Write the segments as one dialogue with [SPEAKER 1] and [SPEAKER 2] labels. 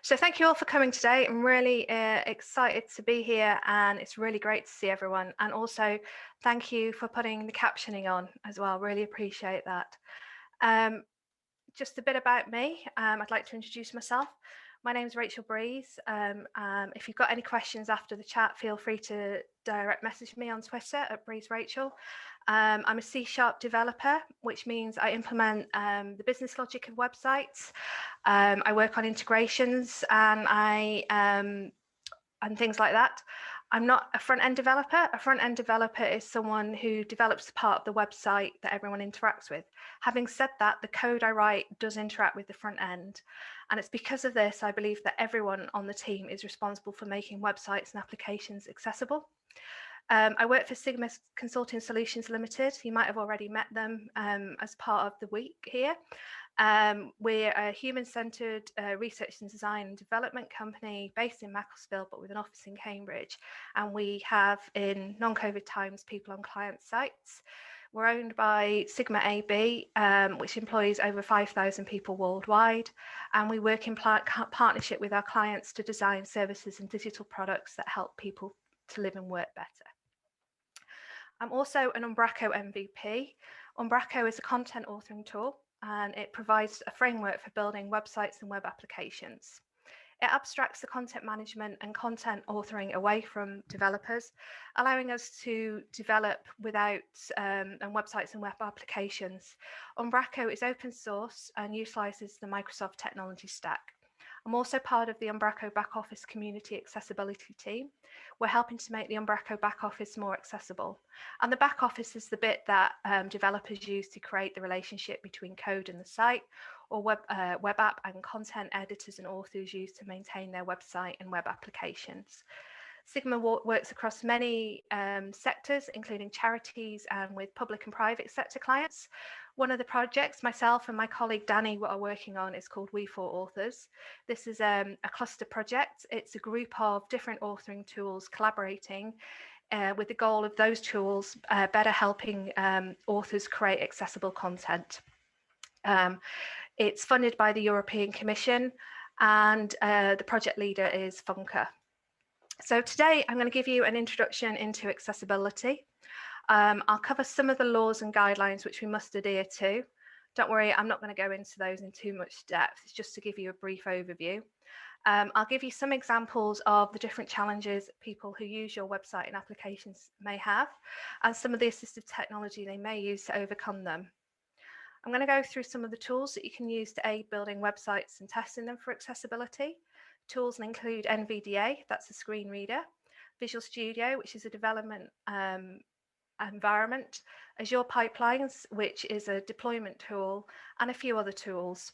[SPEAKER 1] So thank you all for coming today. I'm really excited to be here, and it's really great to see everyone. And also, thank you for putting the captioning on as well. Really appreciate that. Um, just a bit about me. I'd like to introduce myself. My name is Rachel Breeze. If you've got any questions after the chat, feel free to direct message me on Twitter at BreezeRachel. I'm a C# developer, which means I implement the business logic of websites. I work on integrations and things like that. I'm not a front-end developer. A front-end developer is someone who develops the part of the website that everyone interacts with. Having said that, the code I write does interact with the front end. And it's because of this, I believe that everyone on the team is responsible for making websites and applications accessible. I work for Sigma Consulting Solutions Limited. You might have already met them as part of the week here. We're a human-centered research and design and development company based in Macclesfield, but with an office in Cambridge. And we have, in non-COVID times, people on client sites. We're owned by Sigma AB, which employs over 5,000 people worldwide. And we work in partnership with our clients to design services and digital products that help people to live and work better. I'm also an Umbraco MVP. Umbraco is a content authoring tool, and it provides a framework for building websites and web applications. It abstracts the content management and content authoring away from developers, allowing us to develop without and websites and web applications. Umbraco is open source and utilizes the Microsoft technology stack. I'm also part of the Umbraco back office community accessibility team. We're helping to make the Umbraco back office more accessible. And the back office is the bit that developers use to create the relationship between code and the site, or web app and content editors and authors use to maintain their website and web applications. Sigma works across many sectors, including charities and with public and private sector clients. One of the projects myself and my colleague Danny are working on is called We For Authors. This is a cluster project. It's a group of different authoring tools collaborating with the goal of those tools better helping authors create accessible content. It's funded by the European Commission, and the project leader is Funka. So today I'm going to give you an introduction into accessibility. I'll cover some of the laws and guidelines which we must adhere to. Don't worry, I'm not going to go into those in too much depth. It's just to give you a brief overview. I'll give you some examples of the different challenges people who use your website and applications may have, and some of the assistive technology they may use to overcome them. I'm going to go through some of the tools that you can use to aid building websites and testing them for accessibility. Tools include NVDA, that's a screen reader, Visual Studio, which is a development environment, Azure Pipelines, which is a deployment tool, and a few other tools.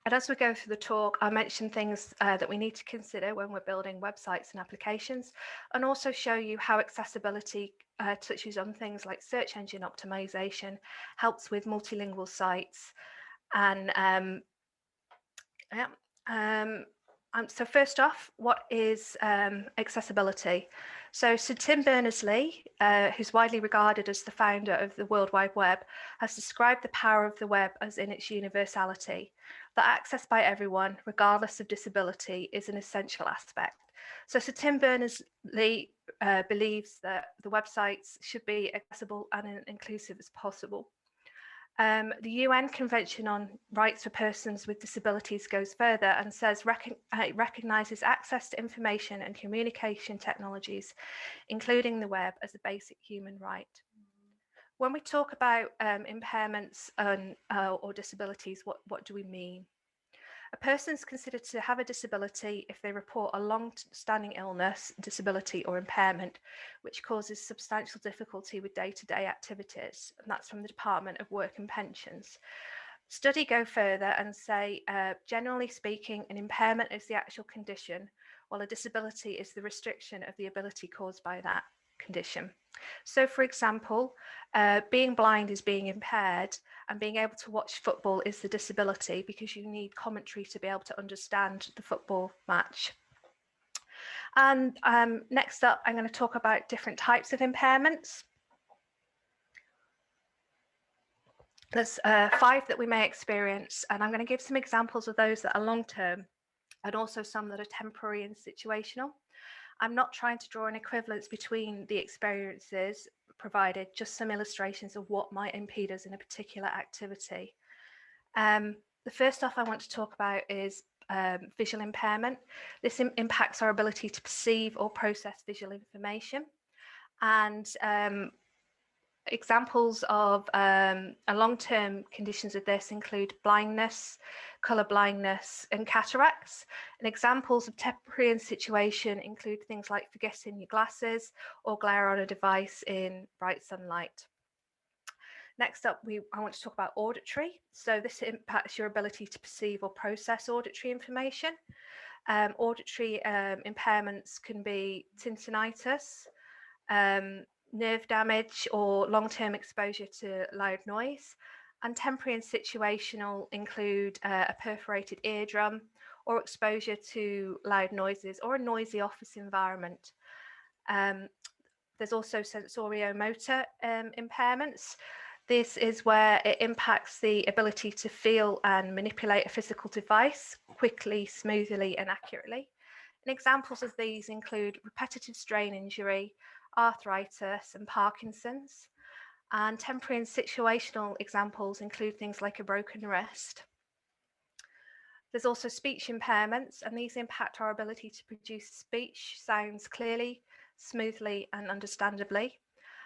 [SPEAKER 1] And as we go through the talk, I'll mention things that we need to consider when we're building websites and applications, and also show you how accessibility touches on things like search engine optimization, helps with multilingual sites, and so first off, what is accessibility? So Sir Tim Berners-Lee, who's widely regarded as the founder of the World Wide Web, has described the power of the web as in its universality, that access by everyone, regardless of disability, is an essential aspect. So Sir Tim Berners-Lee believes that the websites should be accessible and inclusive as possible. The UN Convention on Rights for Persons with Disabilities goes further and says it recognises access to information and communication technologies, including the web, as a basic human right. When we talk about impairments or disabilities, what do we mean? A person is considered to have a disability if they report a long-standing illness, disability, or impairment, which causes substantial difficulty with day-to-day activities. And that's from the Department of Work and Pensions. Study go further and say, generally speaking, an impairment is the actual condition, while a disability is the restriction of the ability caused by that condition. So, for example, being blind is being impaired, and being able to watch football is the disability, because you need commentary to be able to understand the football match. And next up, I'm going to talk about different types of impairments. There's 5 that we may experience, and I'm going to give some examples of those that are long-term and also some that are temporary and situational. I'm not trying to draw an equivalence between the experiences provided, just some illustrations of what might impede us in a particular activity. The first off I want to talk about is visual impairment. This impacts our ability to perceive or process visual information. And examples of long-term conditions of this include blindness, colour blindness, and cataracts. And examples of temporary and situation include things like forgetting your glasses or glare on a device in bright sunlight. Next up, I want to talk about auditory. So this impacts your ability to perceive or process auditory information. Auditory impairments can be tinnitus, nerve damage, or long-term exposure to loud noise. And temporary and situational include a perforated eardrum or exposure to loud noises or a noisy office environment. There's also sensoriomotor impairments. This is where it impacts the ability to feel and manipulate a physical device quickly, smoothly, and accurately. And examples of these include repetitive strain injury, arthritis, and Parkinson's. And temporary and situational examples include things like a broken wrist. There's also speech impairments, and these impact our ability to produce speech sounds clearly, smoothly, and understandably.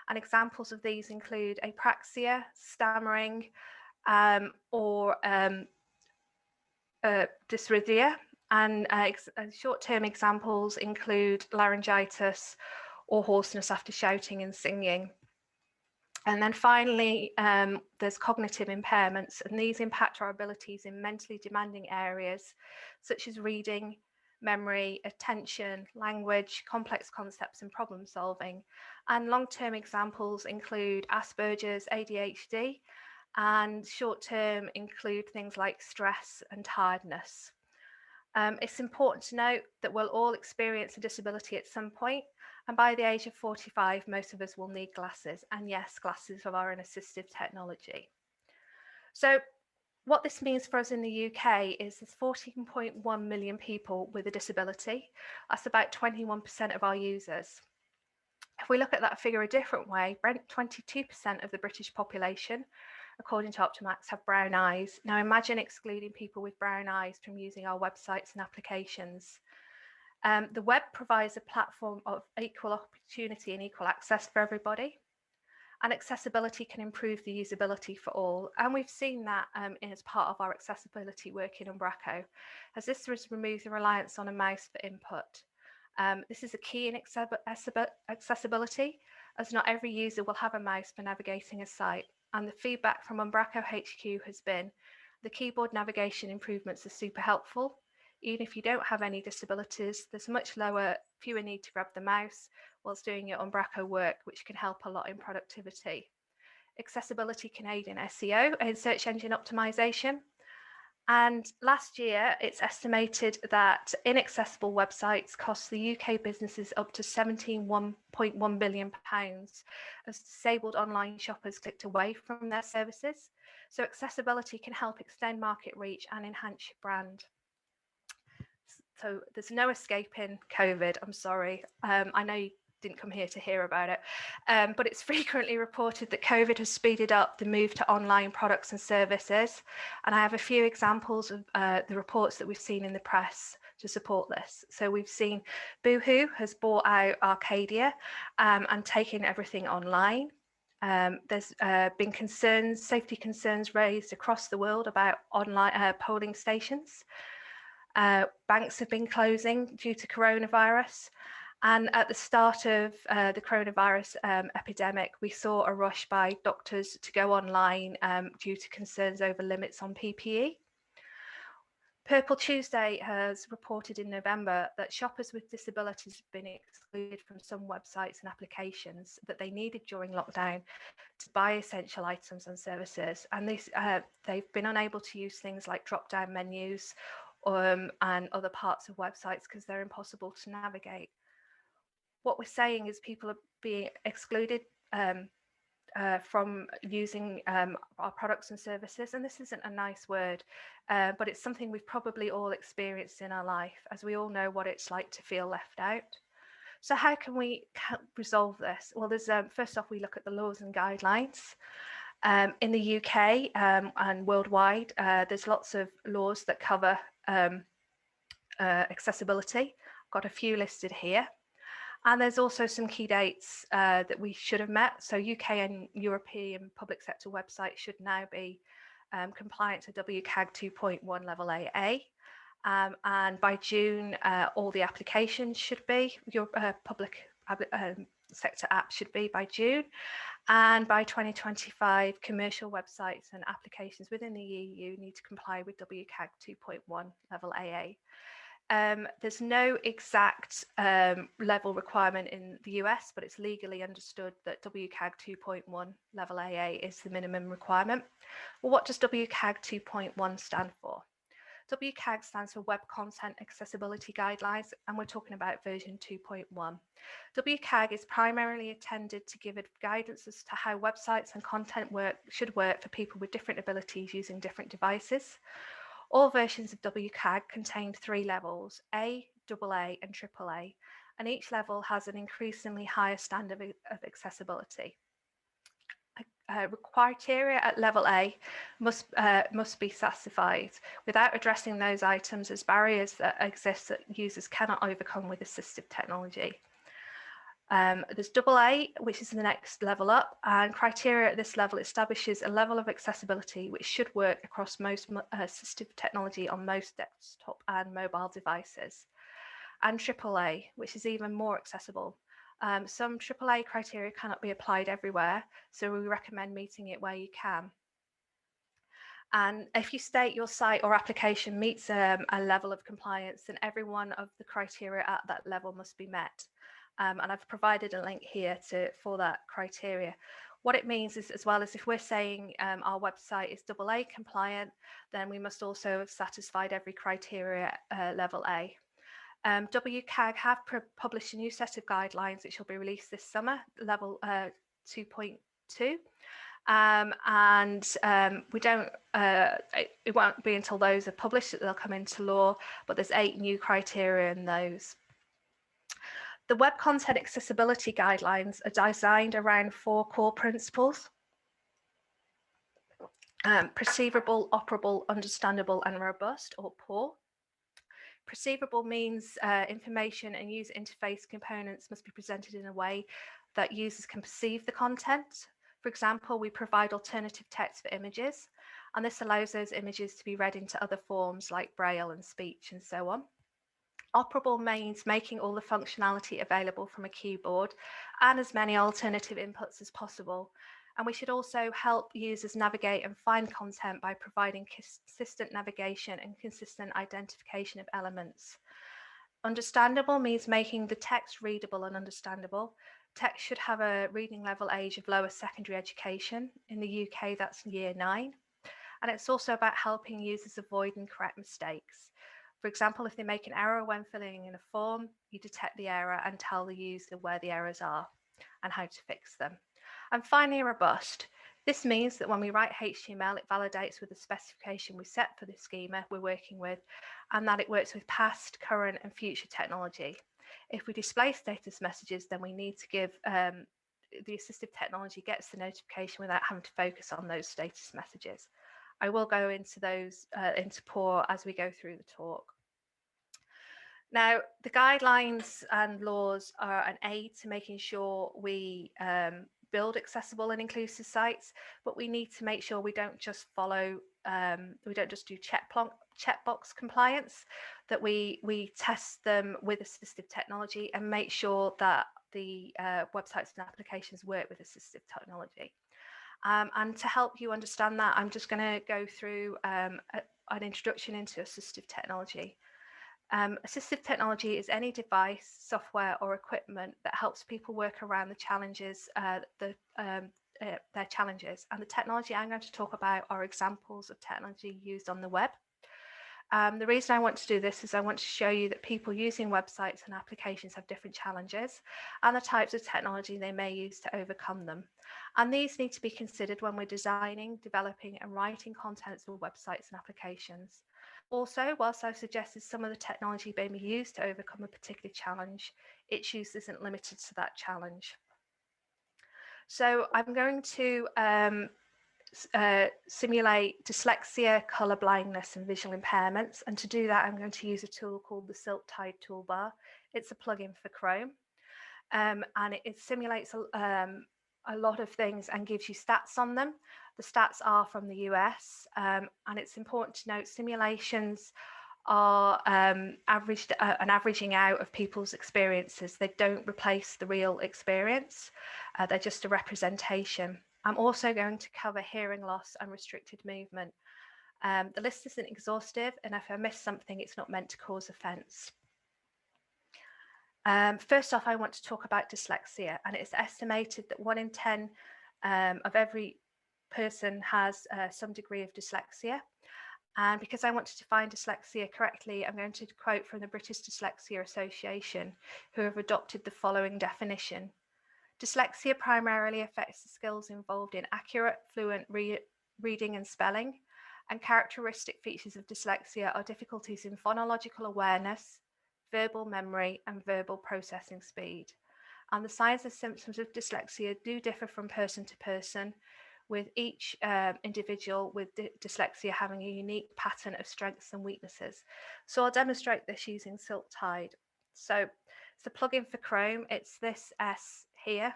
[SPEAKER 1] And examples of these include apraxia, stammering, or dysrhythmia. And short-term examples include laryngitis or hoarseness after shouting and singing. And then finally, there's cognitive impairments, and these impact our abilities in mentally demanding areas such as reading, memory, attention, language, complex concepts, and problem solving. And long-term examples include Asperger's, ADHD, and short-term include things like stress and tiredness. It's important to note that we'll all experience a disability at some point, and by the age of 45, most of us will need glasses. And yes, glasses are an assistive technology. So what this means for us in the UK is there's 14.1 million people with a disability. That's about 21% of our users. If we look at that figure a different way, 22% of the British population, according to Optimax, have brown eyes. Now imagine excluding people with brown eyes from using our websites and applications. The web provides a platform of equal opportunity and equal access for everybody. And accessibility can improve the usability for all. And we've seen that as part of our accessibility work in Umbraco, as this has removed the reliance on a mouse for input. This is a key in accessibility, as not every user will have a mouse for navigating a site. And the feedback from Umbraco HQ has been the keyboard navigation improvements are super helpful. Even if you don't have any disabilities, there's fewer need to grab the mouse whilst doing your Umbraco work, which can help a lot in productivity. Accessibility can aid in SEO and search engine optimization. And last year, it's estimated that inaccessible websites cost the UK businesses up to £17.1 billion as disabled online shoppers clicked away from their services. So accessibility can help extend market reach and enhance your brand. So there's no escaping COVID, I'm sorry. I know you didn't come here to hear about it, but it's frequently reported that COVID has speeded up the move to online products and services. And I have a few examples of the reports that we've seen in the press to support this. So we've seen Boohoo has bought out Arcadia and taken everything online. There's been safety concerns raised across the world about online polling stations. Banks have been closing due to coronavirus. And at the start of the coronavirus epidemic, we saw a rush by doctors to go online due to concerns over limits on PPE. Purple Tuesday has reported in November that shoppers with disabilities have been excluded from some websites and applications that they needed during lockdown to buy essential items and services. And they've been unable to use things like drop-down menus and other parts of websites because they're impossible to navigate. What we're saying is people are being excluded from using our products and services. And this isn't a nice word, but it's something we've probably all experienced in our life, as we all know what it's like to feel left out. So how can we resolve this? Well, there's first off, we look at the laws and guidelines. In the UK and worldwide, there's lots of laws that cover accessibility. I've got a few listed here. And there's also some key dates that we should have met. So UK and European public sector websites should now be compliant to WCAG 2.1 level AA. And by June, all the applications should be, your public sector app should be by June. And by 2025, commercial websites and applications within the EU need to comply with WCAG 2.1 level AA. There's no exact level requirement in the US, but it's legally understood that WCAG 2.1 level AA is the minimum requirement. Well, what does WCAG 2.1 stand for? WCAG stands for Web Content Accessibility Guidelines, and we're talking about version 2.1. WCAG is primarily intended to give guidance as to how websites and content should work for people with different abilities using different devices. All versions of WCAG contained 3 levels, A, AA, and AAA, and each level has an increasingly higher standard of accessibility. Criteria at level A must be satisfied without addressing those items as barriers that exist that users cannot overcome with assistive technology. There's AA, which is the next level up, and criteria at this level establishes a level of accessibility which should work across most assistive technology on most desktop and mobile devices. And AAA, which is even more accessible. Some AAA criteria cannot be applied everywhere, so we recommend meeting it where you can. And if you state your site or application meets a level of compliance, then every one of the criteria at that level must be met. And I've provided a link here for that criteria. What it means is, as well as if we're saying our website is AA compliant, then we must also have satisfied every criteria level A. WCAG have published a new set of guidelines which will be released this summer, level 2.2. It won't be until those are published that they'll come into law, but there's 8 new criteria in those. The Web Content Accessibility Guidelines are designed around 4 core principles: perceivable, operable, understandable, and robust, or POUR. Perceivable means information and user interface components must be presented in a way that users can perceive the content. For example, we provide alternative text for images, and this allows those images to be read into other forms like Braille and speech and so on. Operable means making all the functionality available from a keyboard and as many alternative inputs as possible. And we should also help users navigate and find content by providing consistent navigation and consistent identification of elements. Understandable means making the text readable and understandable. Text should have a reading level age of lower secondary education. In the UK, that's year 9. And it's also about helping users avoid and correct mistakes. For example, if they make an error when filling in a form, you detect the error and tell the user where the errors are and how to fix them. And finally, robust. This means that when we write HTML, it validates with the specification we set for the schema we're working with, and that it works with past, current, and future technology. If we display status messages, then we need to give the assistive technology gets the notification without having to focus on those status messages. I will go into those into POUR as we go through the talk. Now, the guidelines and laws are an aid to making sure we build accessible and inclusive sites, but we need to make sure we don't just follow, we don't just do checkbox compliance, that we test them with assistive technology and make sure that the websites and applications work with assistive technology. And to help you understand that, I'm just going to go through an introduction into assistive technology. Assistive technology is any device, software, or equipment that helps people work around the challenges, their challenges. And the technology I'm going to talk about are examples of technology used on the web. The reason I want to do this is I want to show you that people using websites and applications have different challenges and the types of technology they may use to overcome them. And these need to be considered when we're designing, developing and writing contents for websites and applications. Also, whilst I've suggested some of the technology may be used to overcome a particular challenge, its use isn't limited to that challenge. So I'm going to simulate dyslexia, colour blindness and visual impairments. And to do that, I'm going to use a tool called the Silk Tide toolbar. It's a plugin for Chrome, and it simulates a lot of things and gives you stats on them. The stats are from the US, and it's important to note simulations are an averaging out of people's experiences. They don't replace the real experience. They're just a representation. I'm also going to cover hearing loss and restricted movement. The list isn't exhaustive, and if I miss something, it's not meant to cause offence. First off, I want to talk about dyslexia, and it's estimated that 1 in 10 of every person has some degree of dyslexia. And because I want to define dyslexia correctly, I'm going to quote from the British Dyslexia Association, who have adopted the following definition. Dyslexia primarily affects the skills involved in accurate, fluent reading and spelling, and characteristic features of dyslexia are difficulties in phonological awareness, verbal memory, and verbal processing speed. And the signs and symptoms of dyslexia do differ from person to person, with each individual with dyslexia having a unique pattern of strengths and weaknesses. So I'll demonstrate this using Silk Tide. So it's a plugin for Chrome. It's this S here.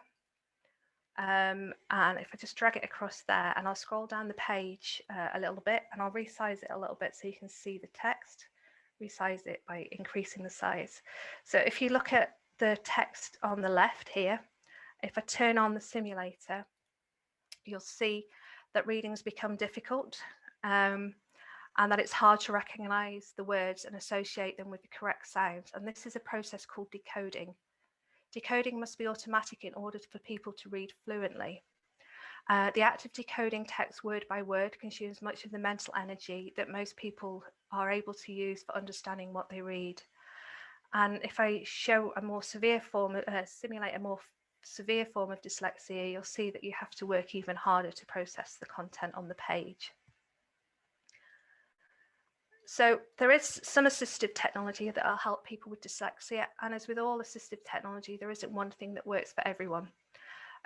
[SPEAKER 1] And if I just drag it across there, and I'll scroll down the page a little bit, and I'll resize it a little bit so you can see the text. Resize it by increasing the size. So if you look at the text on the left here, if I turn on the simulator, you'll see that readings become difficult, and that it's hard to recognize the words and associate them with the correct sounds. And this is a process called decoding. Decoding must be automatic in order for people to read fluently. The act of decoding text word by word consumes much of the mental energy that most people are able to use for understanding what they read. And if I show a more severe form, simulate a more severe form of dyslexia, you'll see that you have to work even harder to process the content on the page. So there is some assistive technology that will help people with dyslexia, and as with all assistive technology, there isn't one thing that works for everyone.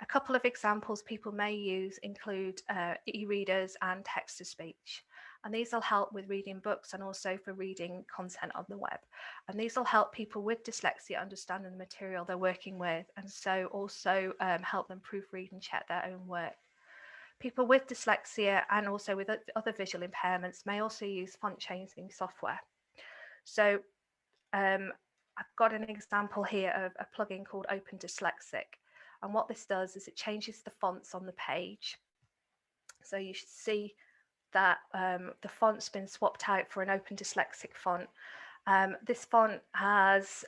[SPEAKER 1] A couple of examples people may use include e-readers and text-to-speech, and these will help with reading books and also for reading content on the web. And these will help people with dyslexia understand the material they're working with, and so also help them proofread and check their own work. People with dyslexia and also with other visual impairments may also use font changing software. So I've got an example here of a plugin called Open Dyslexic. And what this does is it changes the fonts on the page. So you should see that the font's been swapped out for an Open Dyslexic font. This font has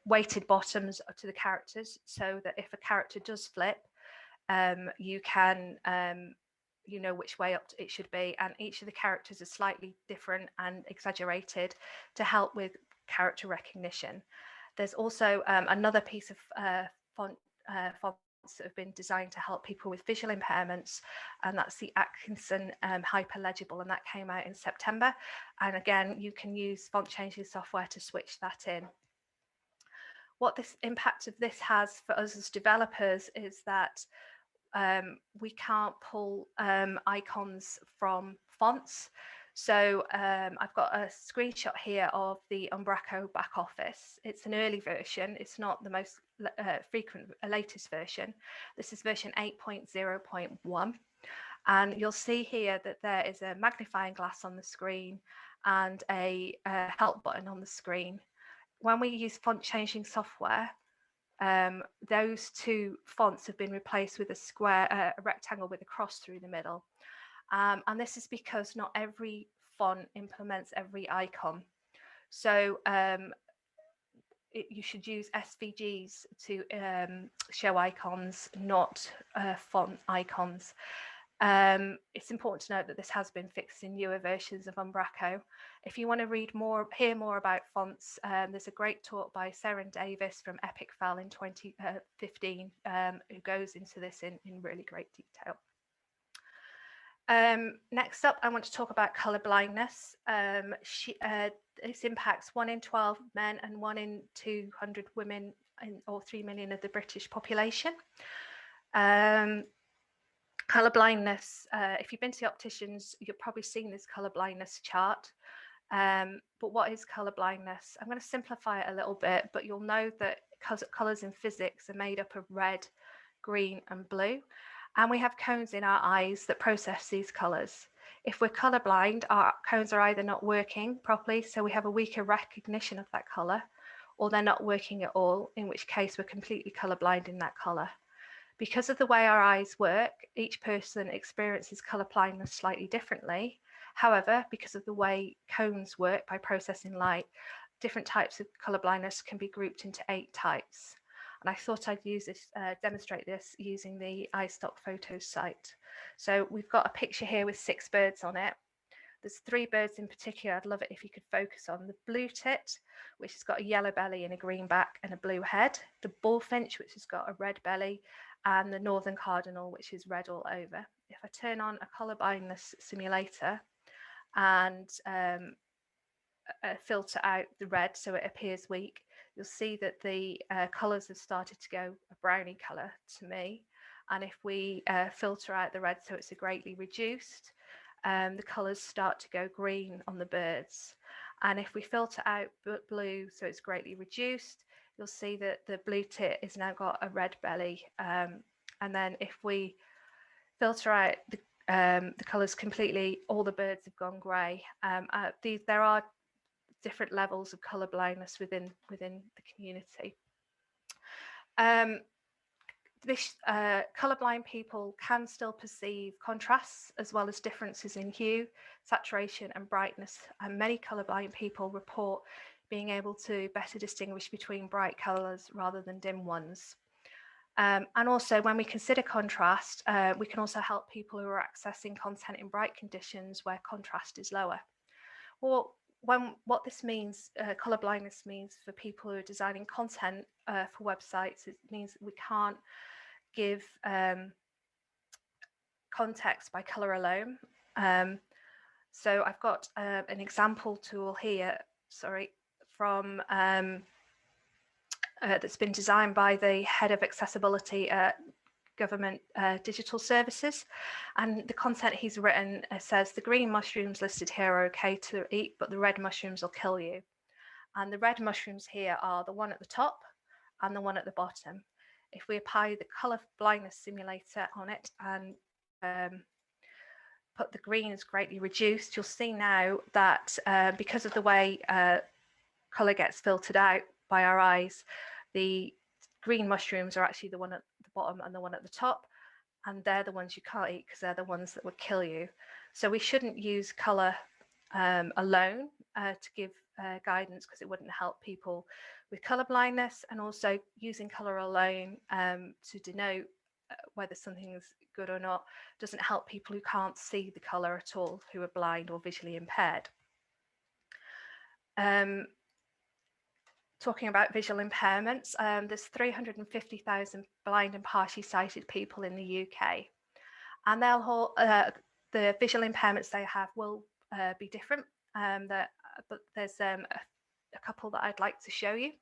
[SPEAKER 1] weighted bottoms to the characters, so that if a character does flip, you can you know which way up it should be, and each of the characters is slightly different and exaggerated to help with character recognition. There's also another piece of fonts that have been designed to help people with visual impairments, and that's the Atkinson Hyperlegible, and that came out in September. And again, you can use font changing software to switch that in. What this impact of this has for us as developers is that we can't pull icons from fonts. So I've got a screenshot here of the Umbraco back office. It's an early version. It's not the most latest version. This is version 8.0.1. And you'll see here that there is a magnifying glass on the screen and a help button on the screen. When we use font changing software, those two fonts have been replaced with a square, a rectangle with a cross through the middle. And this is because not every font implements every icon. So you should use SVGs to show icons, not font icons. It's important to note that this has been fixed in newer versions of Umbraco. If you want to hear more about fonts, there's a great talk by Sarah Davis from Epic Fell in 2015 who goes into this in really great detail. Next up, I want to talk about colour blindness. This impacts 1 in 12 men and 1 in 200 women, or 3 million of the British population. Colour blindness, if you've been to the opticians, you've probably seen this colour blindness chart. But what is colour blindness? I'm going to simplify it a little bit, but you'll know that colours in physics are made up of red, green and blue. And we have cones in our eyes that process these colours. If we're colourblind, our cones are either not working properly, so we have a weaker recognition of that colour, or they're not working at all, in which case we're completely colourblind in that colour. Because of the way our eyes work, each person experiences colour blindness slightly differently. However, because of the way cones work by processing light, different types of colour blindness can be grouped into 8 types. And I thought I'd demonstrate this using the iStock Photos site. So we've got a picture here with 6 birds on it. There's 3 birds in particular I'd love it if you could focus on. The blue tit, which has got a yellow belly and a green back and a blue head. The bullfinch, which has got a red belly, and the northern cardinal, which is red all over. If I turn on a colour blindness simulator and filter out the red so it appears weak, you'll see that the colours have started to go a browny colour to me. And if we filter out the red so it's a greatly reduced, the colours start to go green on the birds. And if we filter out blue so it's greatly reduced, you'll see that the blue tit has now got a red belly. And then if we filter out the colours completely, all the birds have gone grey. There are different levels of colour blindness within the community. Colourblind people can still perceive contrasts as well as differences in hue, saturation and brightness, and many colourblind people report being able to better distinguish between bright colours rather than dim ones. And also, when we consider contrast, we can also help people who are accessing content in bright conditions where contrast is lower. Well, what this means, colour blindness means for people who are designing content for websites, it means that we can't give context by colour alone. So I've got an example tool here, from that's been designed by the head of accessibility at government digital services, and the content he's written says the green mushrooms listed here are okay to eat, but the red mushrooms will kill you. And the red mushrooms here are the one at the top and the one at the bottom. If we apply the colour blindness simulator on it and put the green as greatly reduced, you'll see now that because of the way colour gets filtered out by our eyes, the green mushrooms are actually the one at the bottom and the one at the top, and they're the ones you can't eat because they're the ones that would kill you. So we shouldn't use colour alone to give guidance, because it wouldn't help people with colour blindness, and also using colour alone to denote whether something is good or not doesn't help people who can't see the colour at all, who are blind or visually impaired. Talking about visual impairments, there's 350,000 blind and partially sighted people in the UK, and the visual impairments they have will be different, but there's a couple that I'd like to show you.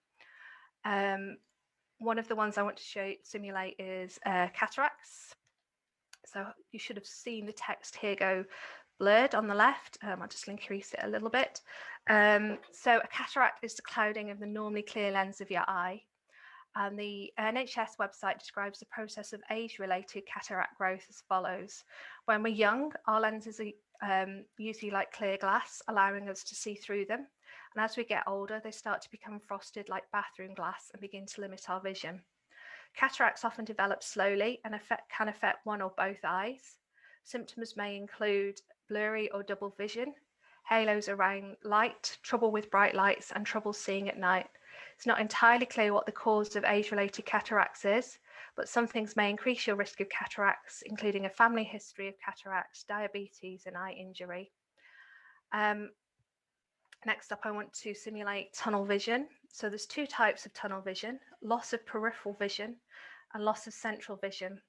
[SPEAKER 1] One of the ones I want to simulate is cataracts. So you should have seen the text here go blurred on the left. I'll just increase it a little bit. So a cataract is the clouding of the normally clear lens of your eye. And the NHS website describes the process of age-related cataract growth as follows. When we're young, our lenses are usually like clear glass, allowing us to see through them. And as we get older, they start to become frosted like bathroom glass and begin to limit our vision. Cataracts often develop slowly and can affect one or both eyes. Symptoms may include blurry or double vision, halos around light, trouble with bright lights, and trouble seeing at night. It's not entirely clear what the cause of age-related cataracts is, but some things may increase your risk of cataracts, including a family history of cataracts, diabetes, and eye injury. Next up, I want to simulate tunnel vision. So there's two types of tunnel vision: loss of peripheral vision and loss of central vision.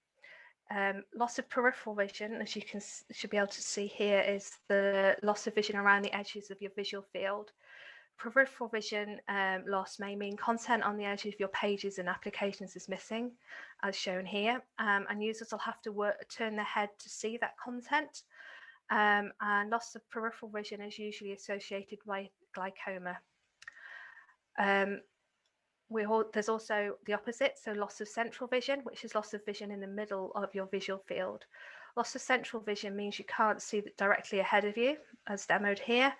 [SPEAKER 1] Loss of peripheral vision, as you should be able to see here, is the loss of vision around the edges of your visual field. Peripheral vision loss may mean content on the edges of your pages and applications is missing, as shown here, and users will have to turn their head to see that content. And loss of peripheral vision is usually associated with glaucoma. There's also the opposite, so loss of central vision, which is loss of vision in the middle of your visual field. Loss of central vision means you can't see directly ahead of you, as demoed here,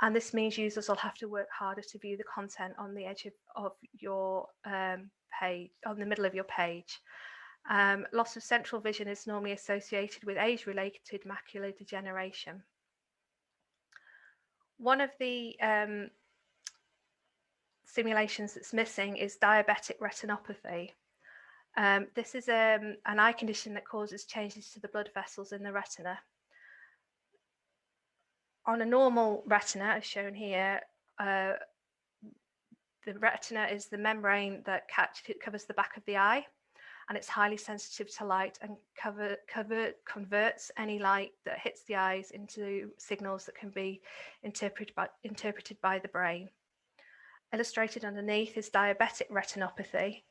[SPEAKER 1] and this means users will have to work harder to view the content on the edge of your page, on the middle of your page. Loss of central vision is normally associated with age-related macular degeneration. One of the simulations that's missing is diabetic retinopathy. This is an eye condition that causes changes to the blood vessels in the retina. On a normal retina, as shown here, the retina is the membrane that covers the back of the eye, and it's highly sensitive to light and converts any light that hits the eyes into signals that can be interpreted by the brain. Illustrated underneath is diabetic retinopathy,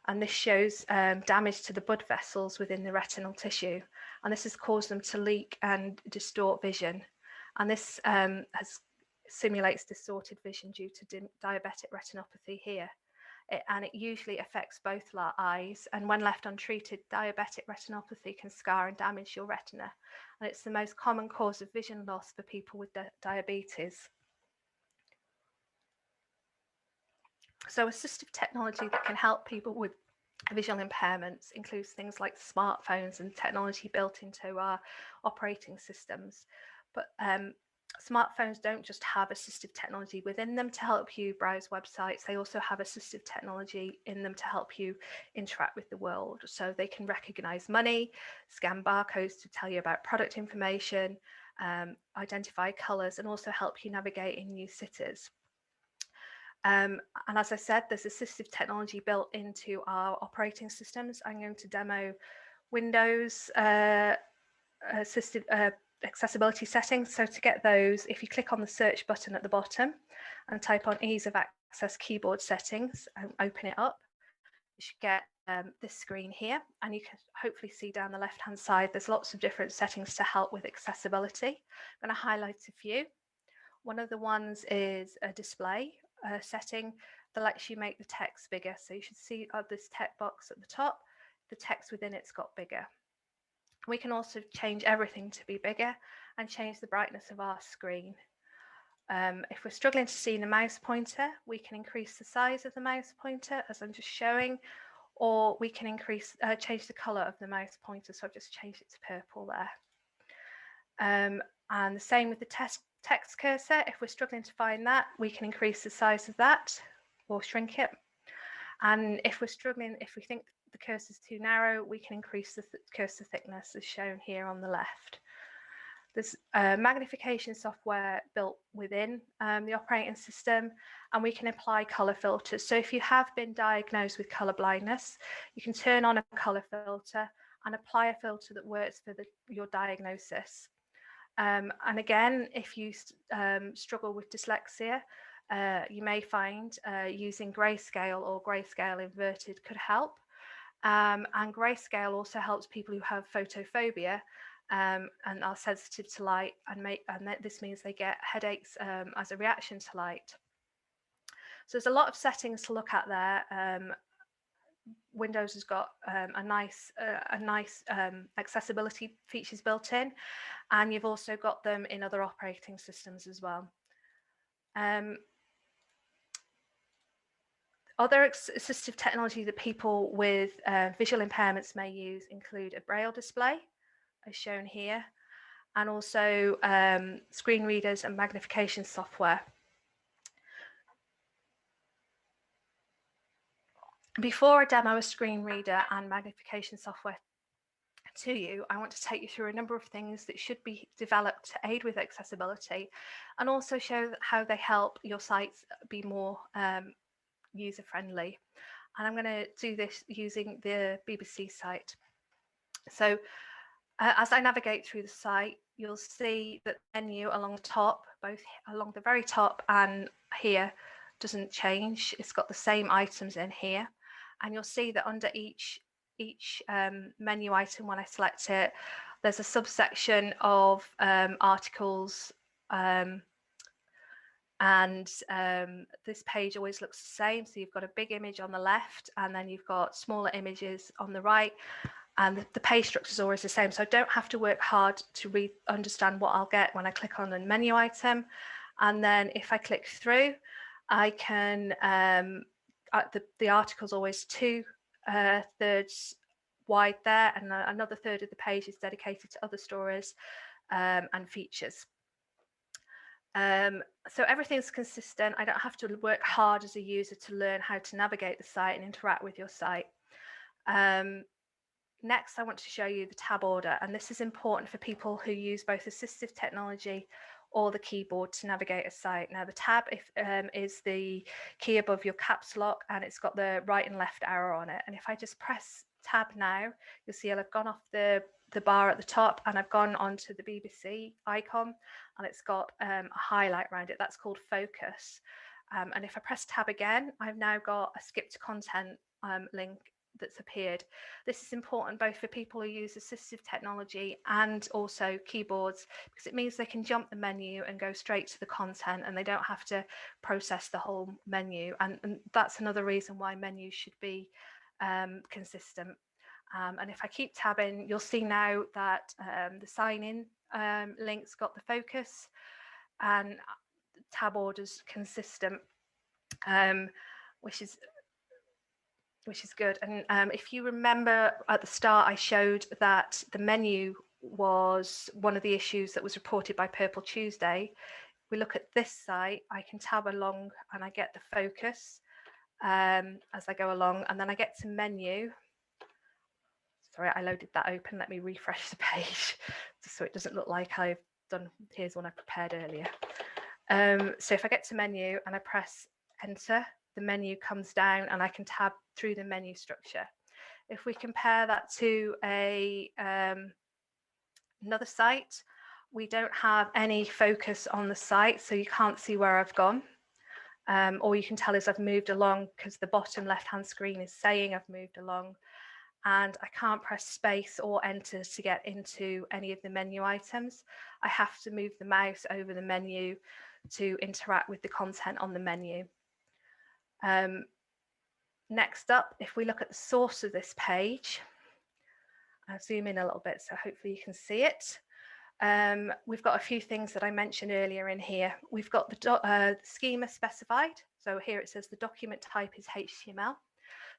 [SPEAKER 1] and this shows damage to the blood vessels within the retinal tissue, and this has caused them to leak and distort vision, and this simulates distorted vision due to diabetic retinopathy here. And it usually affects both eyes, and when left untreated, diabetic retinopathy can scar and damage your retina, and it's the most common cause of vision loss for people with diabetes. So assistive technology that can help people with visual impairments includes things like smartphones and technology built into our operating systems. But smartphones don't just have assistive technology within them to help you browse websites. They also have assistive technology in them to help you interact with the world. So they can recognize money, scan barcodes to tell you about product information, identify colors, and also help you navigate in new cities. And as I said, there's assistive technology built into our operating systems. I'm going to demo Windows assistive accessibility settings. So to get those, if you click on the search button at the bottom and type on ease of access keyboard settings and open it up, you should get this screen here, and you can hopefully see down the left hand side there's lots of different settings to help with accessibility. I'm going to highlight a few. One of the ones is a display setting that lets you make the text bigger. So you should see this text box at the top, the text within it's got bigger. We can also change everything to be bigger and change the brightness of our screen. If we're struggling to see the mouse pointer, we can increase the size of the mouse pointer, as I'm just showing, or we can change the color of the mouse pointer. So I've just changed it to purple there. And the same with the text cursor. If we're struggling to find that, we can increase the size of that or shrink it. And if we're struggling, if we think the cursor is too narrow, we can increase the cursor thickness as shown here on the left. There's magnification software built within the operating system, and we can apply color filters. So if you have been diagnosed with color blindness, you can turn on a color filter and apply a filter that works for your diagnosis. And again, if you struggle with dyslexia, you may find using grayscale or grayscale inverted could help. And grayscale also helps people who have photophobia and are sensitive to light, and this means they get headaches as a reaction to light. So there's a lot of settings to look at there. Windows has got a nice accessibility features built in, and you've also got them in other operating systems as well. Other assistive technology that people with visual impairments may use include a braille display, as shown here, and also screen readers and magnification software. Before I demo a screen reader and magnification software to you, I want to take you through a number of things that should be developed to aid with accessibility and also show how they help your sites be more user-friendly. And I'm going to do this using the BBC site. So as I navigate through the site, you'll see that the menu along the top, both along the very top and here, doesn't change. It's got the same items in here. And you'll see that under each menu item, when I select it, there's a subsection of articles, this page always looks the same. So you've got a big image on the left, and then you've got smaller images on the right, and the page structure is always the same. So I don't have to work hard to understand what I'll get when I click on the menu item. And then if I click through, I can, the article's always 2/3 wide there, and another third of the page is dedicated to other stories and features. So everything's consistent. I don't have to work hard as a user to learn how to navigate the site and interact with your site. Next, I want to show you the tab order, and this is important for people who use both assistive technology or the keyboard to navigate a site. Now, the tab is the key above your caps lock, and it's got the right and left arrow on it. And if I just press tab now, you'll see I've gone off the bar at the top, and I've gone onto the BBC icon, and it's got a highlight around it. That's called focus. And if I press tab again, I've now got a skip to content link that's appeared. This is important both for people who use assistive technology and also keyboards, because it means they can jump the menu and go straight to the content, and they don't have to process the whole menu. And that's another reason why menus should be consistent. And if I keep tabbing, you'll see now that the sign in link's got the focus, and tab order's consistent, which is good. And if you remember at the start, I showed that the menu was one of the issues that was reported by Purple Tuesday. If we look at this site, I can tab along and I get the focus as I go along, and then I get to menu. Sorry, I loaded that open. Let me refresh the page just so it doesn't look like I've done, here's one I prepared earlier. So if I get to menu and I press enter, the menu comes down and I can tab through the menu structure. If we compare that to another site, we don't have any focus on the site, so you can't see where I've gone. All you can tell is I've moved along because the bottom left-hand screen is saying I've moved along. And I can't press space or enter to get into any of the menu items. I have to move the mouse over the menu to interact with the content on the menu. Next up, if we look at the source of this page, I'll zoom in a little bit so hopefully you can see it. We've got a few things that I mentioned earlier in here. We've got the schema specified. So here it says the document type is HTML.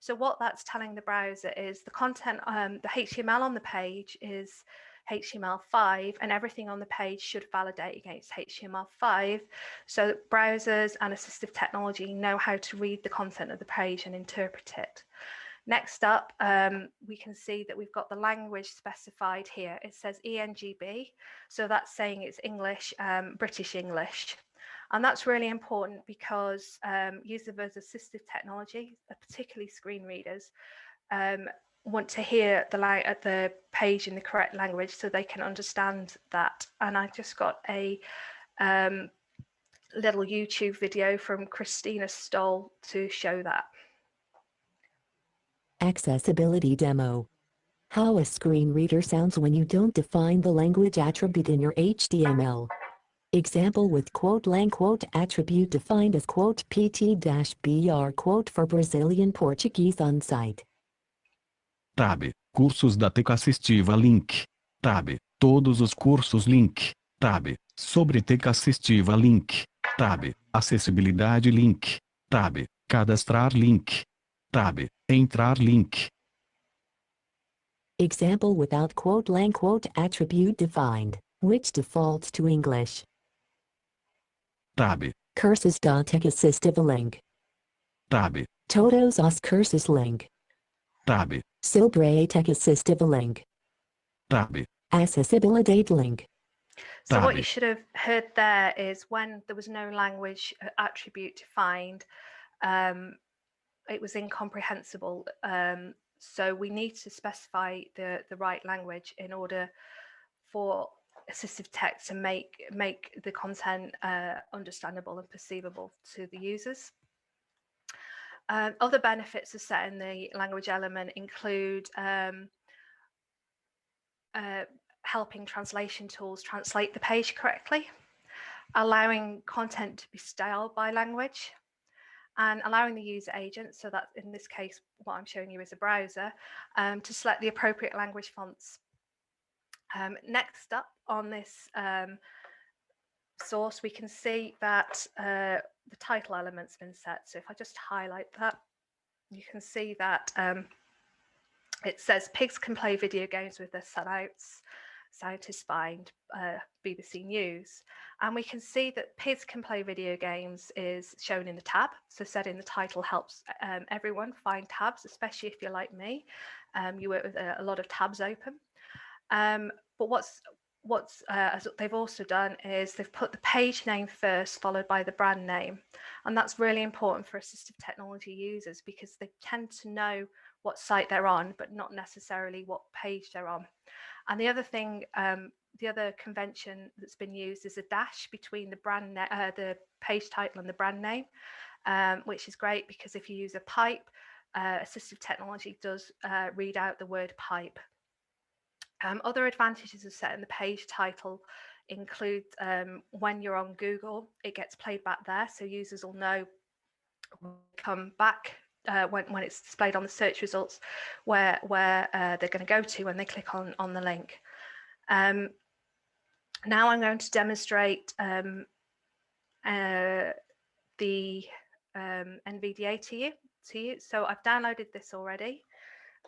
[SPEAKER 1] So what that's telling the browser is the content, the HTML on the page is HTML5, and everything on the page should validate against HTML5. So that browsers and assistive technology know how to read the content of the page and interpret it. Next up, we can see that we've got the language specified here. It says ENGB, so that's saying it's English, British English. And that's really important because users of assistive technology, particularly screen readers, want to hear the page in the correct language so they can understand that. And I just got a little YouTube video from Christina Stoll to show that.
[SPEAKER 2] Accessibility demo. How a screen reader sounds when you don't define the language attribute in your HTML. Example with quote lang quote attribute defined as quote pt-br quote for Brazilian Portuguese on site.
[SPEAKER 3] Tab. Cursos da Tech Assistiva link. Tab. Todos os cursos link. Tab. Sobre Tech Assistiva link. Tab. Acessibilidade link. Tab. Cadastrar link. Tab. Entrar link.
[SPEAKER 2] Example without quote lang quote attribute defined, which defaults to English.
[SPEAKER 3] Tab.
[SPEAKER 2] Cursos da Tech Assistiva link.
[SPEAKER 3] Tab.
[SPEAKER 2] Todos os cursos link.
[SPEAKER 3] Tab.
[SPEAKER 2] Sobre a tech assistive link.
[SPEAKER 3] Tab.
[SPEAKER 2] Accessibility link.
[SPEAKER 1] So what
[SPEAKER 3] Tab.
[SPEAKER 1] you should have heard there is when there was no language attribute defined, it was incomprehensible. So we need to specify the right language in order for assistive text to make the content understandable and perceivable to the users. Other benefits of setting the language element include helping translation tools translate the page correctly, allowing content to be styled by language, and allowing the user agent, so that in this case, what I'm showing you is a browser, to select the appropriate language fonts. Next up on this source, we can see that the title element's been set. So if I just highlight that, you can see that it says pigs can play video games with their sellouts. Scientists find BBC News. And we can see that pigs can play video games is shown in the tab. So setting the title helps everyone find tabs, especially if you're like me. You work with a lot of tabs open. But what's they've also done is they've put the page name first, followed by the brand name. And that's really important for assistive technology users because they tend to know what site they're on, but not necessarily what page they're on. And the other thing, the other convention that's been used is a dash between the page title and the brand name, which is great because if you use a pipe, assistive technology does read out the word pipe. Other advantages of setting the page title include when you're on Google, it gets played back there, so users will know come back when it's displayed on the search results where they're going to go to when they click on the link. Now I'm going to demonstrate the NVDA to you. So I've downloaded this already.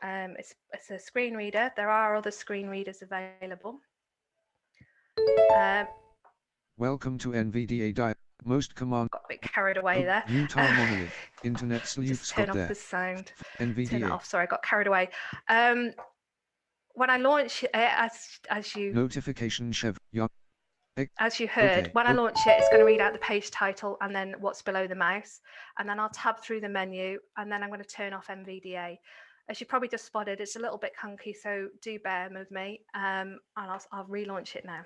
[SPEAKER 1] It's a screen reader. There are other screen readers available.
[SPEAKER 4] Welcome to NVDA most command.
[SPEAKER 1] Got a bit carried away there.
[SPEAKER 4] Utah monolith. Internet sleuth
[SPEAKER 1] Just turn
[SPEAKER 4] Scott
[SPEAKER 1] off
[SPEAKER 4] there.
[SPEAKER 1] the sound.
[SPEAKER 4] NVDA.
[SPEAKER 1] Turn it off. Sorry, I got carried away. When I launch it, as you
[SPEAKER 4] Notification
[SPEAKER 1] as you heard,
[SPEAKER 4] okay.
[SPEAKER 1] when I launch it, it's going to read out the page title and then what's below the mouse, and then I'll tab through the menu, and then I'm going to turn off NVDA. As you probably just spotted, it's a little bit clunky, so do bear with me, and I'll relaunch it now.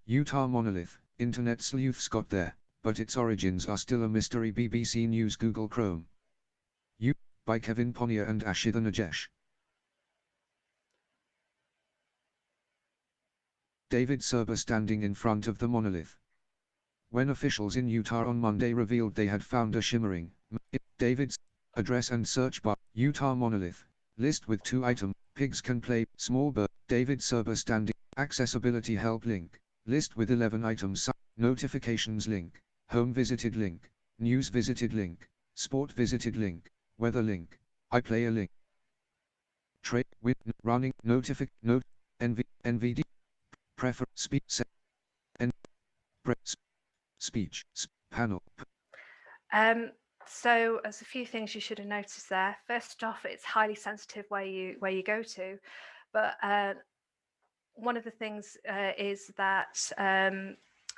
[SPEAKER 4] Utah monolith. Internet sleuth Scott there, but its origins are still a mystery. BBC News Google Chrome. By Kevin Ponnier and Ashita Najesh. David Serber standing in front of the monolith. When officials in Utah on Monday revealed they had found a shimmering David's address and search bar, Utah monolith, list with 2 items, pigs can play, small bird, David Serber standing, accessibility help link, list with 11 items, notifications link, home visited link, news visited link, sport visited link, weather link, iPlayer link, trade with running NVD prefer speech speech panel.
[SPEAKER 1] So there's a few things you should have noticed there. First off, it's highly sensitive where you go to, but one of the things is that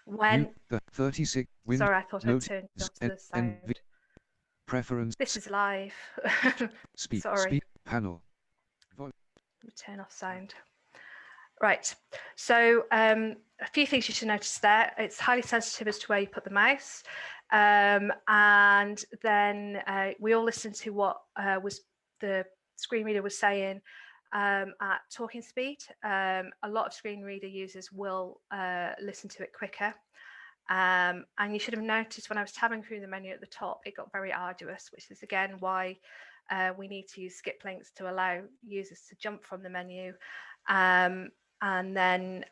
[SPEAKER 1] when
[SPEAKER 4] the 36
[SPEAKER 1] sorry, I thought I turned off the sound.
[SPEAKER 4] Preference.
[SPEAKER 1] This is live.
[SPEAKER 4] Speak.
[SPEAKER 1] Sorry.
[SPEAKER 4] Speak panel.
[SPEAKER 1] Turn off sound. Right. So a few things you should notice there. It's highly sensitive as to where you put the mouse. And then we all listened to what was the screen reader was saying at talking speed. A lot of screen reader users will listen to it quicker. And you should have noticed when I was tabbing through the menu at the top, it got very arduous, which is again why we need to use skip links to allow users to jump from the menu. And then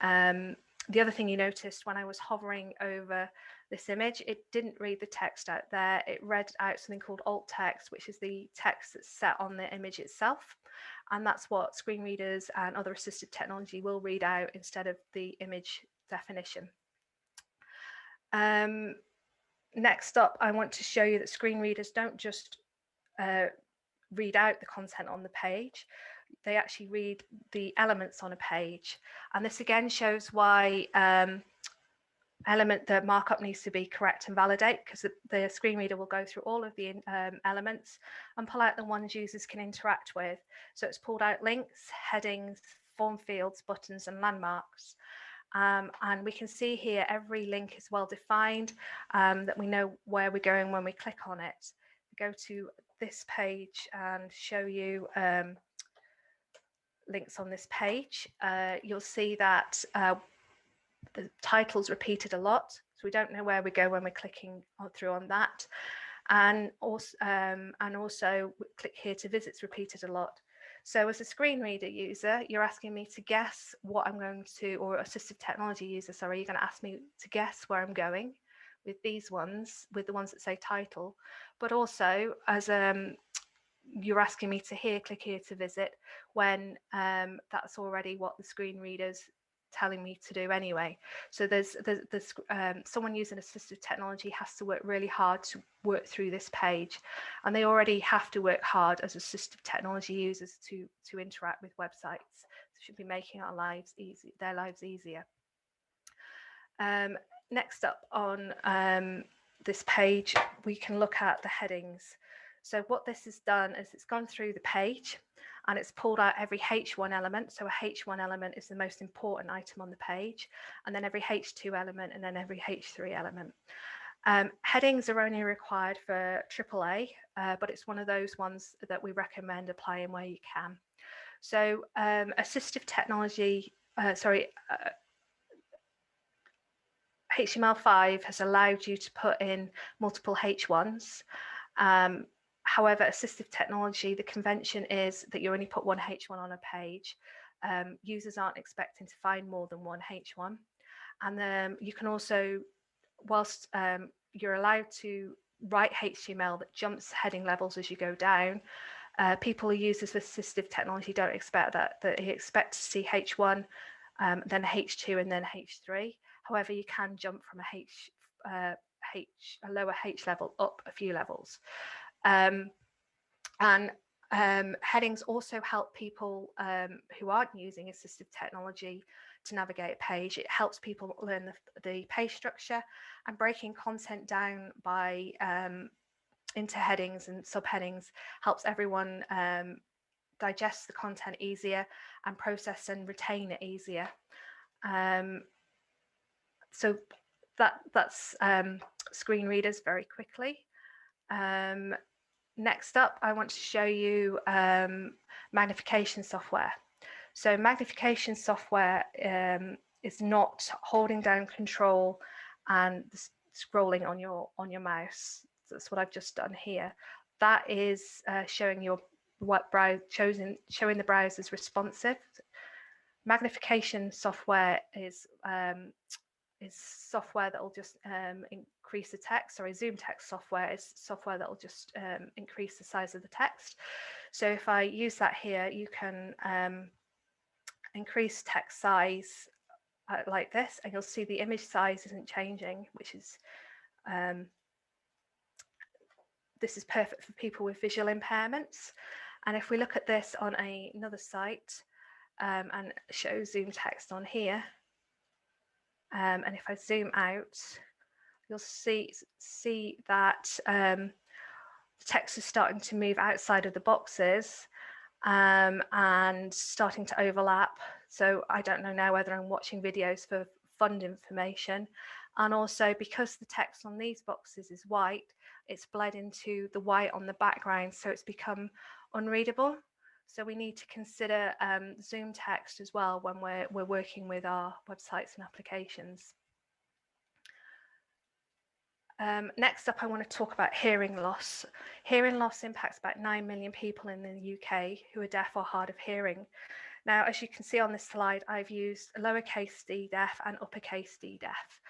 [SPEAKER 1] the other thing you noticed when I was hovering over this image, it didn't read the text out there. It read out something called alt text, which is the text that's set on the image itself. And that's what screen readers and other assistive technology will read out instead of the image definition. Next up, I want to show you that screen readers don't just read out the content on the page, they actually read the elements on a page. And this again shows why the markup needs to be correct and validate, because the screen reader will go through all of the elements and pull out the ones users can interact with. So it's pulled out links, headings, form fields, buttons, and landmarks. And we can see here every link is well defined, that we know where we're going when we click on it. We go to this page and show you links on this page. You'll see that the title's repeated a lot, so we don't know where we go when we're clicking through on that. And also click here to visit's repeated a lot. So as a screen reader user, you're asking me to guess what I'm going to, or assistive technology user, sorry, you're going to ask me to guess where I'm going with these ones, with the ones that say title. But also, as you're asking me to click here to visit, when that's already what the screen reader's telling me to do anyway. So there's someone using assistive technology has to work really hard to work through this page, and they already have to work hard as assistive technology users to interact with websites. So should be making their lives easier. Next up on this page, we can look at the headings. So what this has done is it's gone through the page and it's pulled out every H1 element. So a H1 element is the most important item on the page, and then every H2 element, and then every H3 element. Headings are only required for AAA, but it's one of those ones that we recommend applying where you can. So assistive technology, HTML5 has allowed you to put in multiple H1s. However, assistive technology, the convention is that you only put one H1 on a page. Users aren't expecting to find more than one H1. And you can also, whilst you're allowed to write HTML that jumps heading levels as you go down, people who use this assistive technology don't expect that. They expect to see H1, then H2, and then H3. However, you can jump from a lower H level up a few levels. Headings also help people who aren't using assistive technology to navigate a page. It helps people learn the page structure, and breaking content down by into headings and subheadings helps everyone digest the content easier and process and retain it easier. So that's screen readers very quickly. Next up, I want to show you magnification software. So magnification software is not holding down Control and scrolling on your mouse. That's what I've just done here. That is showing your showing the browser's responsive. Magnification software is software that will just increase the text. Sorry, zoom text software is software that will just increase the size of the text. So if I use that here, you can increase text size like this, and you'll see the image size isn't changing, which is this is perfect for people with visual impairments. And if we look at this on another site and show zoom text on here, and if I zoom out, you'll see that the text is starting to move outside of the boxes and starting to overlap. So I don't know now whether I'm watching videos for fund information. And also, because the text on these boxes is white, it's bled into the white on the background, so it's become unreadable. So we need to consider zoom text as well when we're working with our websites and applications. Next up, I want to talk about hearing loss. Hearing loss impacts about 9 million people in the UK who are deaf or hard of hearing. Now, as you can see on this slide, I've used lowercase d deaf and uppercase d deaf.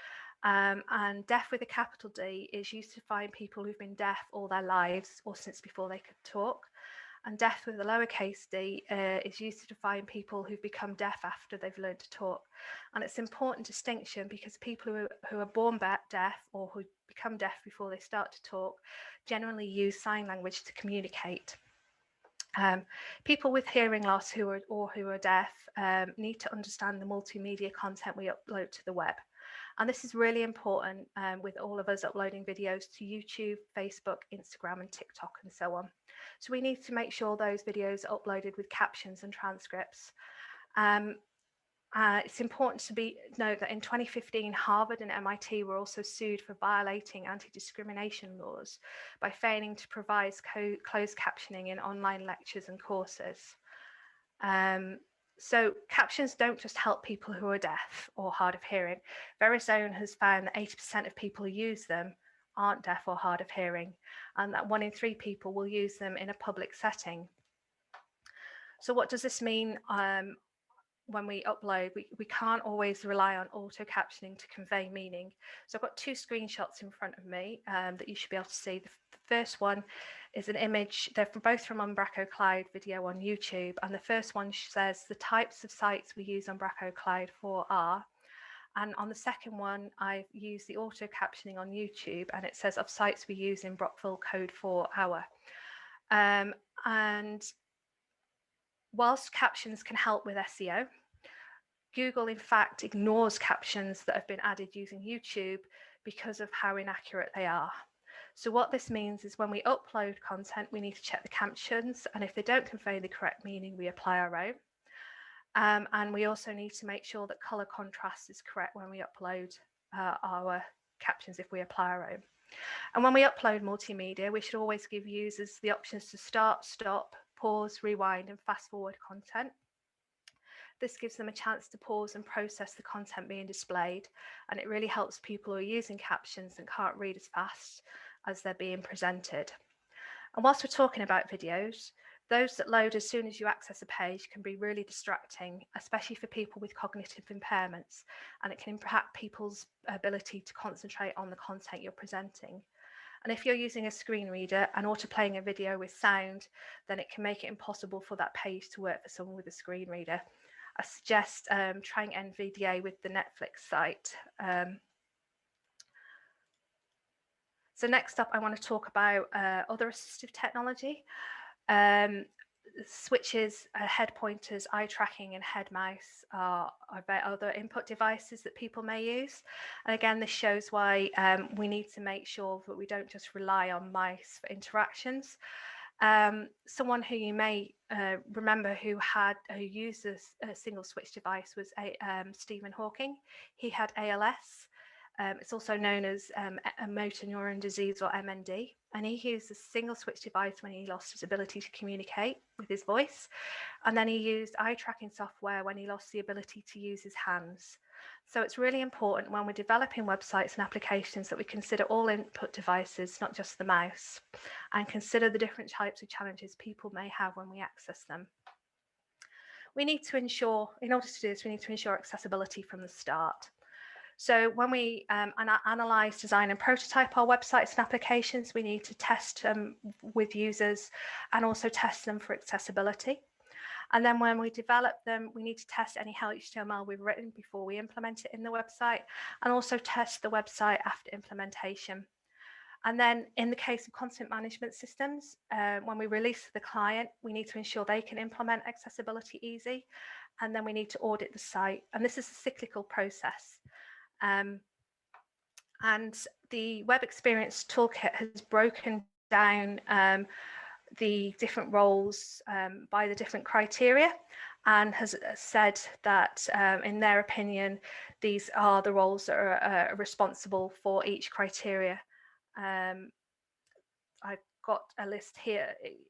[SPEAKER 1] And deaf with a capital D is used to find people who've been deaf all their lives or since before they could talk. and deaf with a lowercase d is used to define people who've become deaf after they've learned to talk. And it's an important distinction because people who are born deaf or who become deaf before they start to talk generally use sign language to communicate. People with hearing loss who are deaf need to understand the multimedia content we upload to the web. And this is really important with all of us uploading videos to YouTube, Facebook, Instagram, and TikTok, and so on. So we need to make sure those videos are uploaded with captions and transcripts. It's important to note that in 2015, Harvard and MIT were also sued for violating anti-discrimination laws by failing to provide closed captioning in online lectures and courses. So captions don't just help people who are deaf or hard of hearing. Verizon has found that 80% of people who use them aren't deaf or hard of hearing, and that 1 in 3 people will use them in a public setting. So what does this mean when we upload? We can't always rely on auto captioning to convey meaning. So I've got 2 screenshots in front of me that you should be able to see. The first one is an image. They're both from Umbraco Cloud video on YouTube, and the first one says the types of sites we use Umbraco Cloud for are, and on the second one I've used the auto captioning on YouTube, and it says of sites we use in Brockville code for our. And whilst captions can help with SEO, Google in fact ignores captions that have been added using YouTube because of how inaccurate they are. So what this means is when we upload content, we need to check the captions, and if they don't convey the correct meaning, we apply our own. And we also need to make sure that color contrast is correct when we upload our captions if we apply our own. And when we upload multimedia, we should always give users the options to start, stop, pause, rewind, and fast forward content. This gives them a chance to pause and process the content being displayed, and it really helps people who are using captions and can't read as fast as they're being presented. And whilst we're talking about videos, those that load as soon as you access a page can be really distracting, especially for people with cognitive impairments, and it can impact people's ability to concentrate on the content you're presenting. And if you're using a screen reader and autoplaying a video with sound, then it can make it impossible for that page to work for someone with a screen reader. I suggest trying NVDA with the Netflix site. So next up, I want to talk about other assistive technology. Switches, head pointers, eye tracking, and head mouse are other input devices that people may use. And again, this shows why we need to make sure that we don't just rely on mice for interactions. Someone who you may remember who used a single switch device was Stephen Hawking. He had ALS. It's also known as motor neuron disease, or MND, and he used a single switch device when he lost his ability to communicate with his voice, and then he used eye tracking software when he lost the ability to use his hands. So it's really important when we're developing websites and applications that we consider all input devices, not just the mouse, and consider the different types of challenges people may have when we access them. We need to ensure, in order to do this, we need to ensure accessibility from the start. So when we analyze, design, and prototype our websites and applications, we need to test them with users and also test them for accessibility. And then when we develop them, we need to test any HTML we've written before we implement it in the website, and also test the website after implementation. And then in the case of content management systems, when we release to the client, we need to ensure they can implement accessibility easy, and then we need to audit the site. And this is a cyclical process. And the Web Experience Toolkit has broken down the different roles by the different criteria, and has said that in their opinion, these are the roles that are responsible for each criteria. I've got a list here.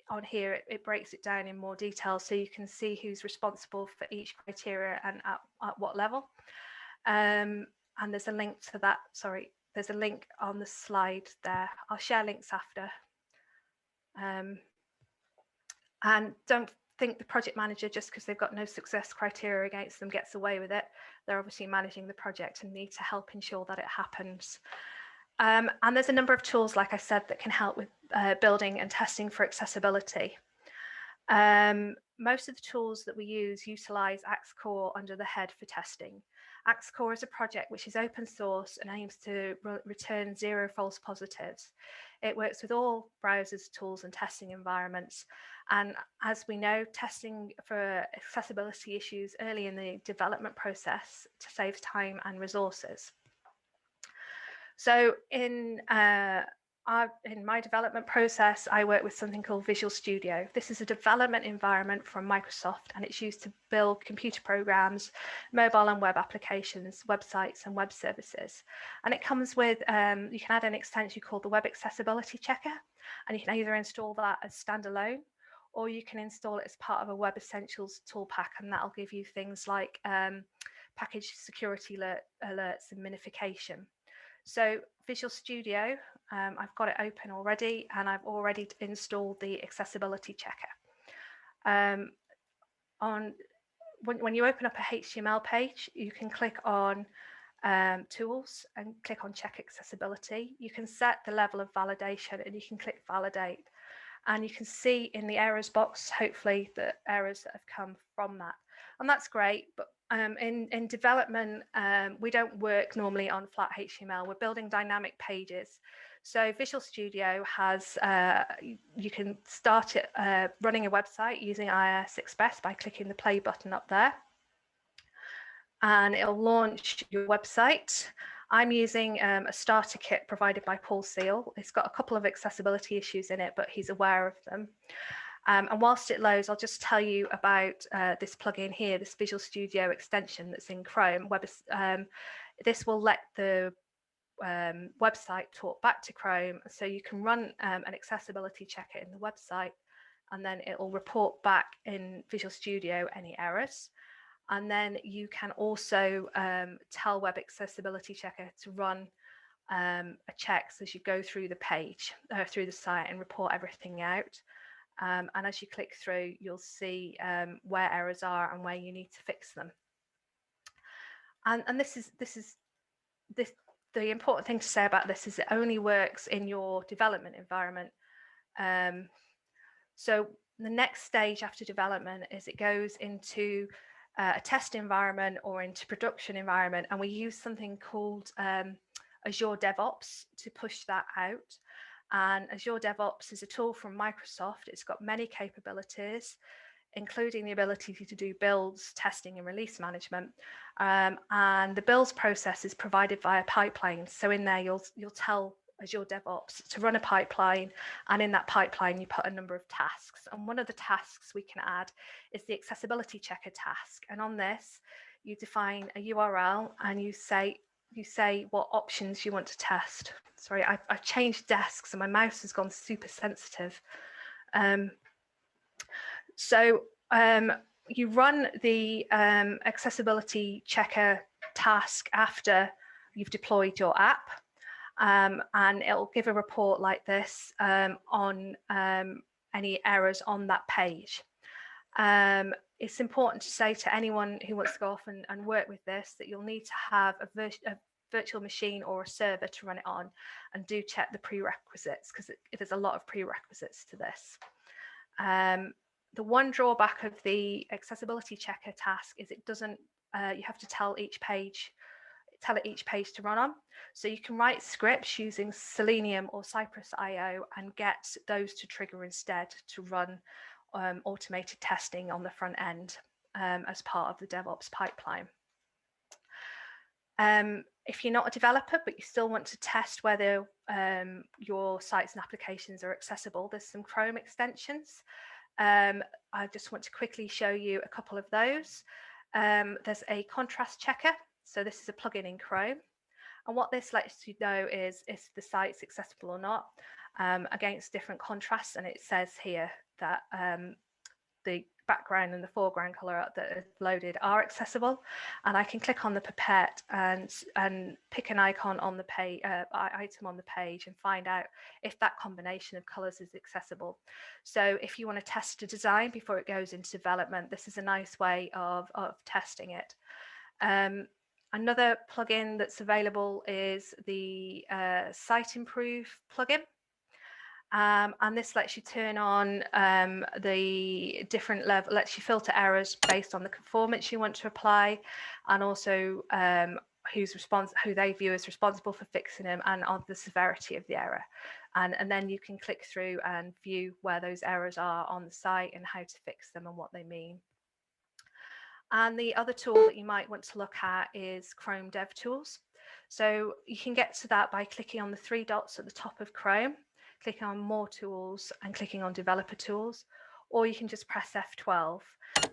[SPEAKER 1] On here, it breaks it down in more detail, so you can see who's responsible for each criteria and at what level. And there's a link to that. Sorry, there's a link on the slide there. I'll share links after. And don't think the project manager, just because they've got no success criteria against them, gets away with it. They're obviously managing the project and need to help ensure that it happens. And there's a number of tools, like I said, that can help with building and testing for accessibility. Most of the tools that we use utilize Axe Core under the head for testing. Axe Core is a project which is open source and aims to return 0 false positives. It works with all browsers, tools, and testing environments. And as we know, testing for accessibility issues early in the development process to save time and resources. So in my development process, I work with something called Visual Studio. This is a development environment from Microsoft, and it's used to build computer programs, mobile and web applications, websites, and web services. And it comes with, you can add an extension called the Web Accessibility Checker, and you can either install that as standalone, or you can install it as part of a Web Essentials tool pack, and that'll give you things like package security alerts and minification. So Visual Studio, I've got it open already, and I've already installed the accessibility checker. When you open up a HTML page, you can click on tools and click on check accessibility. You can set the level of validation and you can click validate. And you can see in the errors box, hopefully, the errors that have come from that. And that's great, but in development, we don't work normally on flat HTML. We're building dynamic pages. So Visual Studio has, you can start it running a website using iOS Express by clicking the play button up there. And it'll launch your website. I'm using a starter kit provided by Paul Seal. It's got a couple of accessibility issues in it, but he's aware of them. And whilst it loads, I'll just tell you about this plugin here, this Visual Studio extension that's in Chrome. This will let the website talk back to Chrome, so you can run an accessibility checker in the website, and then it will report back in Visual Studio any errors. And then you can also tell Web Accessibility Checker to run a check as you go through the page, through the site, and report everything out. And as you click through, you'll see where errors are and where you need to fix them. And the important thing to say about this is it only works in your development environment. So the next stage after development is it goes into a test environment or into production environment, and we use something called Azure DevOps to push that out. And Azure DevOps is a tool from Microsoft. It's got many capabilities, including the ability to do builds, testing, and release management. And the builds process is provided via pipelines. So in there, you'll tell Azure DevOps to run a pipeline, and in that pipeline, you put a number of tasks. And one of the tasks we can add is the accessibility checker task. And on this, you define a URL and you say what options you want to test. Sorry, I've changed desks and my mouse has gone super sensitive. So you run the accessibility checker task after you've deployed your app. And it'll give a report like this on any errors on that page. It's important to say to anyone who wants to go off and work with this that you'll need to have a virtual machine or a server to run it on, and do check the prerequisites, because there's a lot of prerequisites to this. The one drawback of the accessibility checker task is it doesn't, you have to tell it each page to run on. So you can write scripts using Selenium or Cypress.io and get those to trigger instead to run automated testing on the front end as part of the DevOps pipeline. If you're not a developer, but you still want to test whether your sites and applications are accessible, there's some Chrome extensions. I just want to quickly show you a couple of those. There's a contrast checker. So this is a plugin in Chrome. And what this lets you know is if the site's accessible or not against different contrasts. And it says here that the background and the foreground color that are loaded are accessible. And I can click on the pipette and pick an icon on the page, item on the page, and find out if that combination of colors is accessible. So if you want to test a design before it goes into development, this is a nice way of testing it. Another plugin that's available is the Site Improve plugin. And this lets you turn on the different level, lets you filter errors based on the conformance you want to apply, and also who they view as responsible for fixing them, and on the severity of the error. And then you can click through and view where those errors are on the site and how to fix them and what they mean. And the other tool that you might want to look at is Chrome DevTools. So you can get to that by clicking on the 3 dots at the top of Chrome, clicking on More Tools and clicking on Developer Tools, or you can just press F12.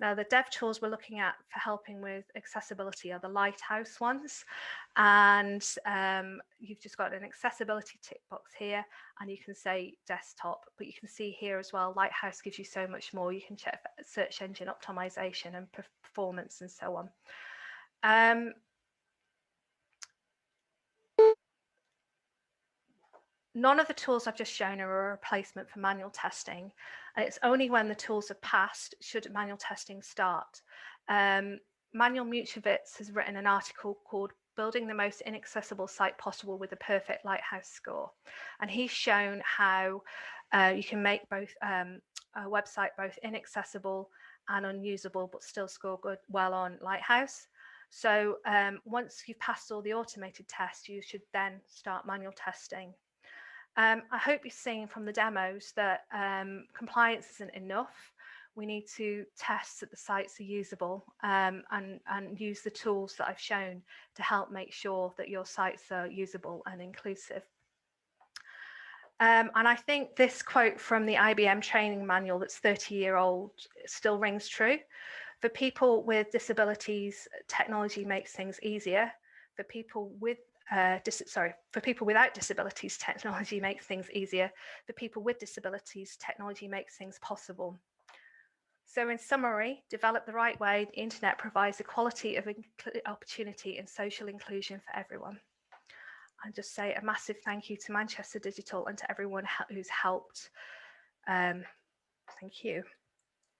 [SPEAKER 1] Now, the dev tools we're looking at for helping with accessibility are the Lighthouse ones. And you've just got an accessibility tick box here, and you can say desktop, but you can see here as well, Lighthouse gives you so much more. You can check search engine optimization and performance and so on. None of the tools I've just shown are a replacement for manual testing, and it's only when the tools have passed should manual testing start. Manuel Muchowitz has written an article called Building the Most Inaccessible Site Possible with a Perfect Lighthouse Score, and he's shown how you can make both a website both inaccessible and unusable, but still score well on Lighthouse. So once you've passed all the automated tests, you should then start manual testing. I hope you're seeing from the demos that compliance isn't enough. We need to test that the sites are usable and use the tools that I've shown to help make sure that your sites are usable and inclusive. And I think this quote from the IBM training manual that's 30-year-old still rings true. For people with disabilities, technology makes things easier. For people with for people without disabilities, technology makes things easier. For people with disabilities, technology makes things possible. So in summary, developed the right way, the internet provides equality of opportunity and social inclusion for everyone. And just say a massive thank you to Manchester Digital and to everyone who's helped. Thank you.